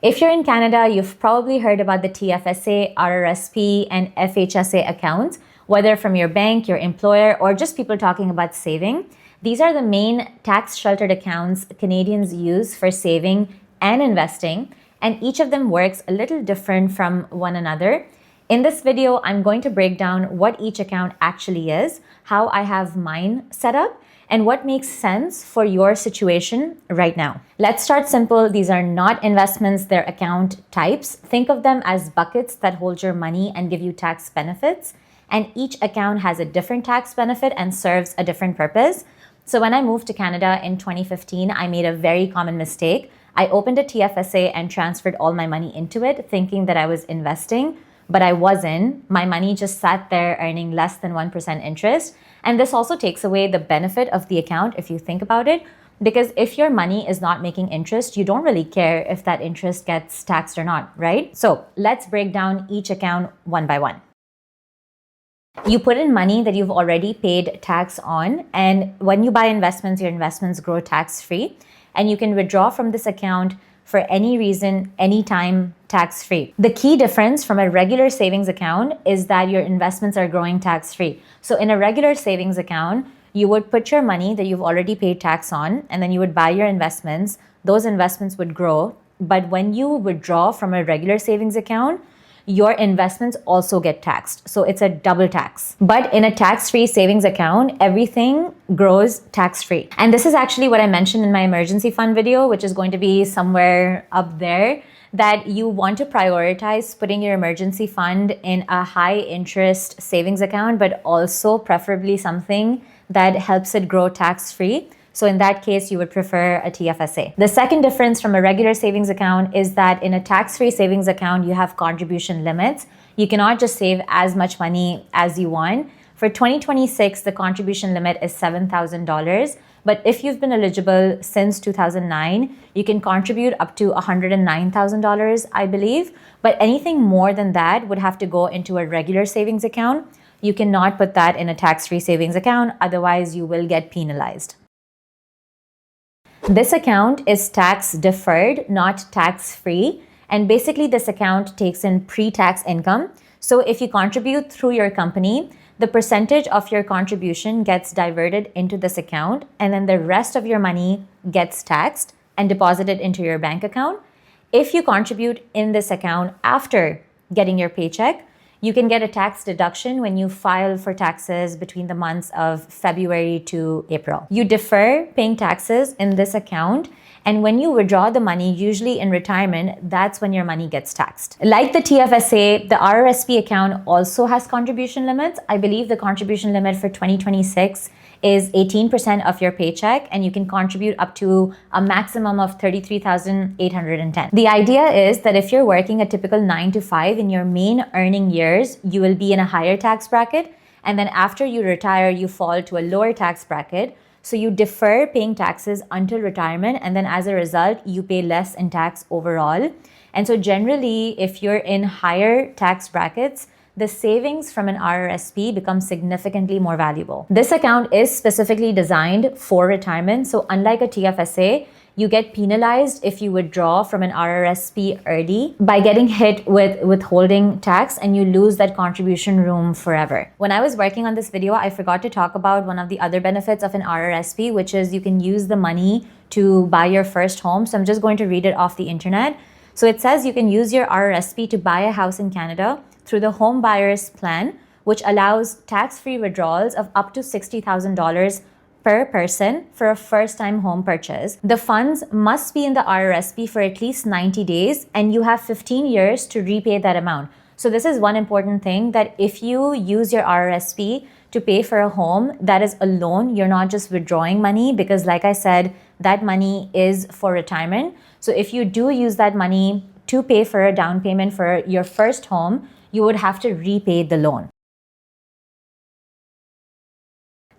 If you're in Canada, you've probably heard about the TFSA, RRSP, and FHSA accounts, whether from your bank, your employer, or just people talking about saving. These are the main tax-sheltered accounts Canadians use for saving and investing, and each of them works a little different from one another. In this video, I'm going to break down what each account actually is, how I have mine set up, and what makes sense for your situation right now. Let's start simple. These are not investments, they're account types. Think of them as buckets that hold your money and give you tax benefits. And each account has a different tax benefit and serves a different purpose. So when I moved to Canada in 2015, I made a very common mistake. I opened a TFSA and transferred all my money into it, thinking that I was investing, but I wasn't. My money just sat there earning less than 1% interest. And this also takes away the benefit of the account if you think about it, because if your money is not making interest, you don't really care if that interest gets taxed or not, right? So let's break down each account one by one. You put in money that you've already paid tax on, and when you buy investments, your investments grow tax-free, and you can withdraw from this account for any reason, anytime, tax-free. The key difference from a regular savings account is that your investments are growing tax-free. So in a regular savings account, you would put your money that you've already paid tax on, and then you would buy your investments. Those investments would grow. But when you withdraw from a regular savings account, your investments also get taxed. So it's a double tax. But in a tax-free savings account, everything grows tax-free. And this is actually what I mentioned in my emergency fund video, which is going to be somewhere up there, that you want to prioritize putting your emergency fund in a high interest savings account, but also preferably something that helps it grow tax-free. So in that case, you would prefer a TFSA. The second difference from a regular savings account is that in a tax-free savings account, you have contribution limits. You cannot just save as much money as you want. For 2026, the contribution limit is $7,000. But if you've been eligible since 2009, you can contribute up to $109,000, I believe. But anything more than that would have to go into a regular savings account. You cannot put that in a tax-free savings account, otherwise you will get penalized. This account is tax deferred, not tax free. And basically this account takes in pre-tax income. So if you contribute through your company, the percentage of your contribution gets diverted into this account, and then the rest of your money gets taxed and deposited into your bank account. If you contribute in this account after getting your paycheck, you can get a tax deduction when you file for taxes between the months of February to April. You defer paying taxes in this account, and when you withdraw the money, usually in retirement, that's when your money gets taxed. Like the TFSA, the RRSP account also has contribution limits. I believe the contribution limit for 2026 is 18% of your paycheck, and you can contribute up to a maximum of $33,810. The idea is that if you're working a typical 9 to 5 in your main earning years, you will be in a higher tax bracket, and then after you retire, you fall to a lower tax bracket. So you defer paying taxes until retirement, and then as a result, you pay less in tax overall. And so generally, if you're in higher tax brackets, the savings from an RRSP becomes significantly more valuable. This account is specifically designed for retirement. So unlike a TFSA, you get penalized if you withdraw from an RRSP early by getting hit with withholding tax, and you lose that contribution room forever. When I was working on this video, I forgot to talk about one of the other benefits of an RRSP, which is you can use the money to buy your first home. So I'm just going to read it off the internet. So it says you can use your RRSP to buy a house in Canada through the home buyer's plan, which allows tax-free withdrawals of up to $60,000 per person for a first-time home purchase. The funds must be in the RRSP for at least 90 days, and you have 15 years to repay that amount. So this is one important thing, that if you use your RRSP to pay for a home, that is a loan. You're not just withdrawing money, because like I said, that money is for retirement. So if you do use that money to pay for a down payment for your first home, you would have to repay the loan.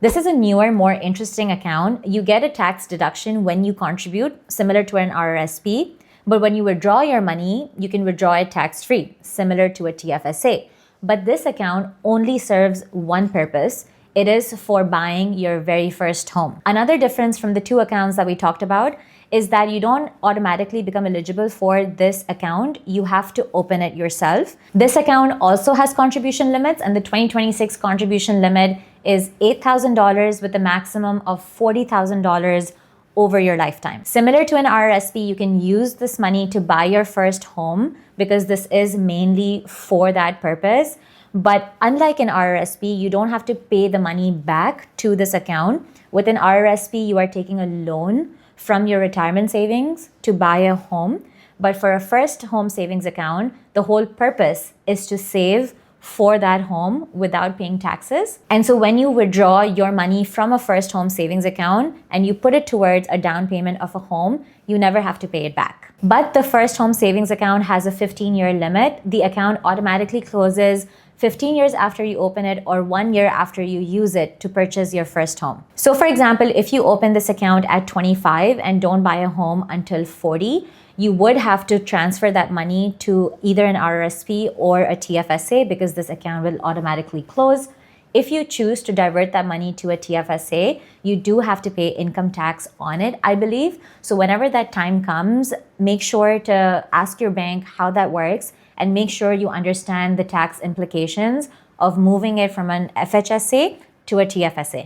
This is a newer, more interesting account. You get a tax deduction when you contribute, similar to an RRSP. But when you withdraw your money, you can withdraw it tax-free, similar to a TFSA. But this account only serves one purpose. It is for buying your very first home. Another difference from the two accounts that we talked about is that you don't automatically become eligible for this account. You have to open it yourself. This account also has contribution limits, and the 2026 contribution limit is $8,000 with a maximum of $40,000 over your lifetime. Similar to an RRSP, you can use this money to buy your first home because this is mainly for that purpose. But unlike an RRSP, you don't have to pay the money back to this account. With an RRSP, you are taking a loan from your retirement savings to buy a home. But for a first home savings account, the whole purpose is to save for that home without paying taxes. And so when you withdraw your money from a first home savings account and you put it towards a down payment of a home, you never have to pay it back. But the first home savings account has a 15-year limit. The account automatically closes 15 years after you open it or 1 year after you use it to purchase your first home. So for example, if you open this account at 25 and don't buy a home until 40, you would have to transfer that money to either an RRSP or a TFSA because this account will automatically close. If you choose to divert that money to a TFSA, you do have to pay income tax on it, I believe. So whenever that time comes, make sure to ask your bank how that works and make sure you understand the tax implications of moving it from an FHSA to a TFSA.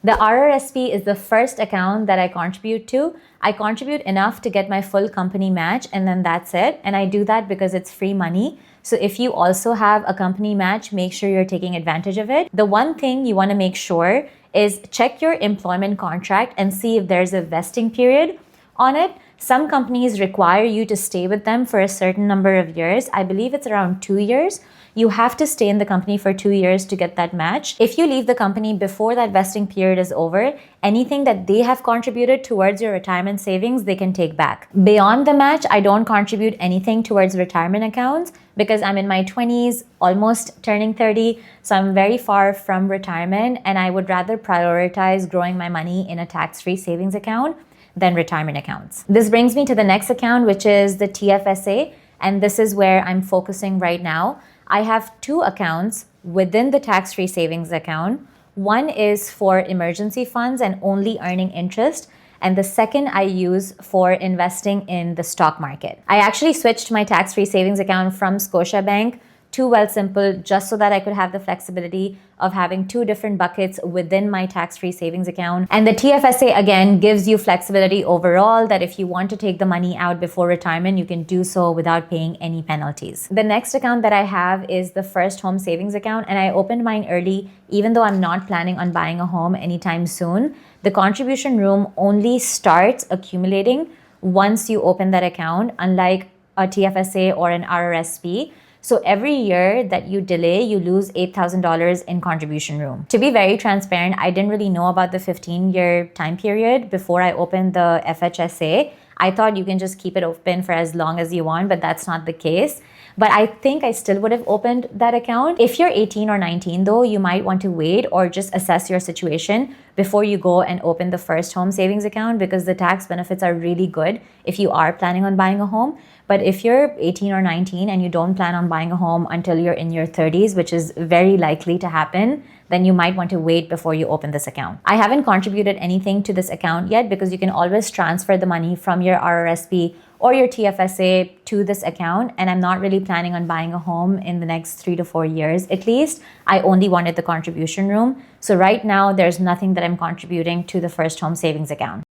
The RRSP is the first account that I contribute to. I contribute enough to get my full company match and then that's it. And I do that because it's free money. So if you also have a company match, make sure you're taking advantage of it. The one thing you want to make sure is check your employment contract and see if there's a vesting period on it. Some companies require you to stay with them for a certain number of years. I believe it's around 2 years. You have to stay in the company for 2 years to get that match. If you leave the company before that vesting period is over, anything that they have contributed towards your retirement savings, they can take back. Beyond the match, I don't contribute anything towards retirement accounts because I'm in my 20s, almost turning 30. So I'm very far from retirement and I would rather prioritize growing my money in a tax-free savings account than retirement accounts. This brings me to the next account, which is the TFSA. And this is where I'm focusing right now. I have 2 accounts within the tax-free savings account. One is for emergency funds and only earning interest. And the second I use for investing in the stock market. I actually switched my tax-free savings account from Scotiabank to Wealthsimple just so that I could have the flexibility of having 2 different buckets within my tax-free savings account. And the TFSA again gives you flexibility overall that if you want to take the money out before retirement, you can do so without paying any penalties. The next account that I have is the first home savings account, and I opened mine early even though I'm not planning on buying a home anytime soon. The contribution room only starts accumulating once you open that account, unlike a TFSA or an RRSP. So every year that you delay, you lose $8,000 in contribution room. To be very transparent, I didn't really know about the 15-year time period before I opened the FHSA. I thought you can just keep it open for as long as you want, but that's not the case. But I think I still would have opened that account. If you're 18 or 19 though, you might want to wait or just assess your situation before you go and open the first home savings account because the tax benefits are really good if you are planning on buying a home. But if you're 18 or 19 and you don't plan on buying a home until you're in your 30s, which is very likely to happen, then you might want to wait before you open this account. I haven't contributed anything to this account yet because you can always transfer the money from your RRSP or your TFSA to this account. And I'm not really planning on buying a home in the next 3 to 4 years at least. I only wanted the contribution room. So right now, there's nothing that I'm contributing to the first home savings account.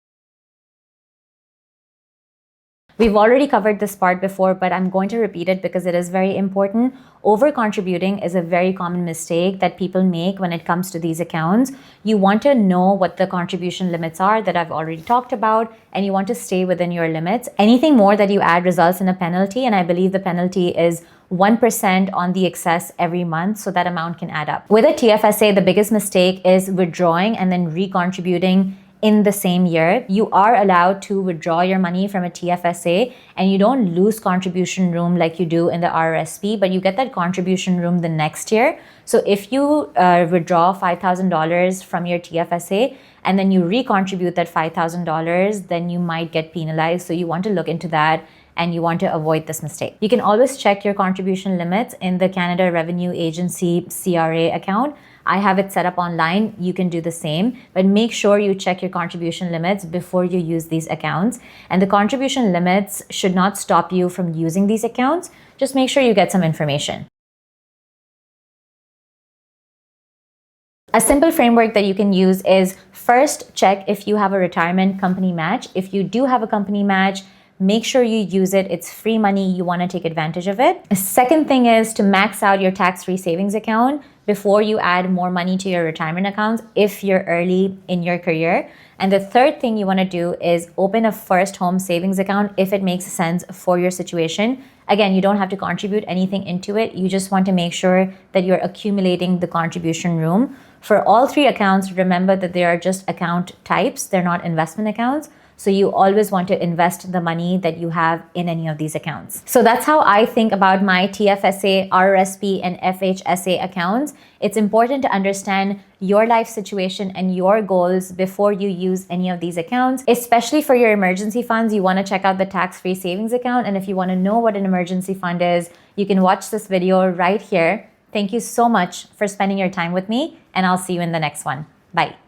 We've already covered this part before, but I'm going to repeat it because it is very important. Over-contributing is a very common mistake that people make when it comes to these accounts. You want to know what the contribution limits are that I've already talked about, and you want to stay within your limits. Anything more that you add results in a penalty, and I believe the penalty is 1% on the excess every month, so that amount can add up. With a TFSA, the biggest mistake is withdrawing and then re-contributing in the same year. You are allowed to withdraw your money from a TFSA and you don't lose contribution room like you do in the RRSP, but you get that contribution room the next year. So if you withdraw $5,000 from your TFSA and then you recontribute that $5,000, then you might get penalized. So you want to look into that and you want to avoid this mistake. You can always check your contribution limits in the Canada Revenue Agency CRA account. I have it set up online. You can do the same, but make sure you check your contribution limits before you use these accounts. And the contribution limits should not stop you from using these accounts. Just make sure you get some information. A simple framework that you can use is first check if you have a retirement company match. If you do have a company match, make sure you use it. It's free money. You want to take advantage of it. The second thing is to max out your tax-free savings account before you add more money to your retirement accounts if you're early in your career. And the third thing you want to do is open a first home savings account if it makes sense for your situation. Again, you don't have to contribute anything into it. You just want to make sure that you're accumulating the contribution room. For all three accounts, remember that they are just account types. They're not investment accounts. So you always want to invest the money that you have in any of these accounts. So that's how I think about my TFSA, RRSP, and FHSA accounts. It's important to understand your life situation and your goals before you use any of these accounts. Especially for your emergency funds, you want to check out the tax-free savings account. And if you want to know what an emergency fund is, you can watch this video right here. Thank you so much for spending your time with me, and I'll see you in the next one. Bye.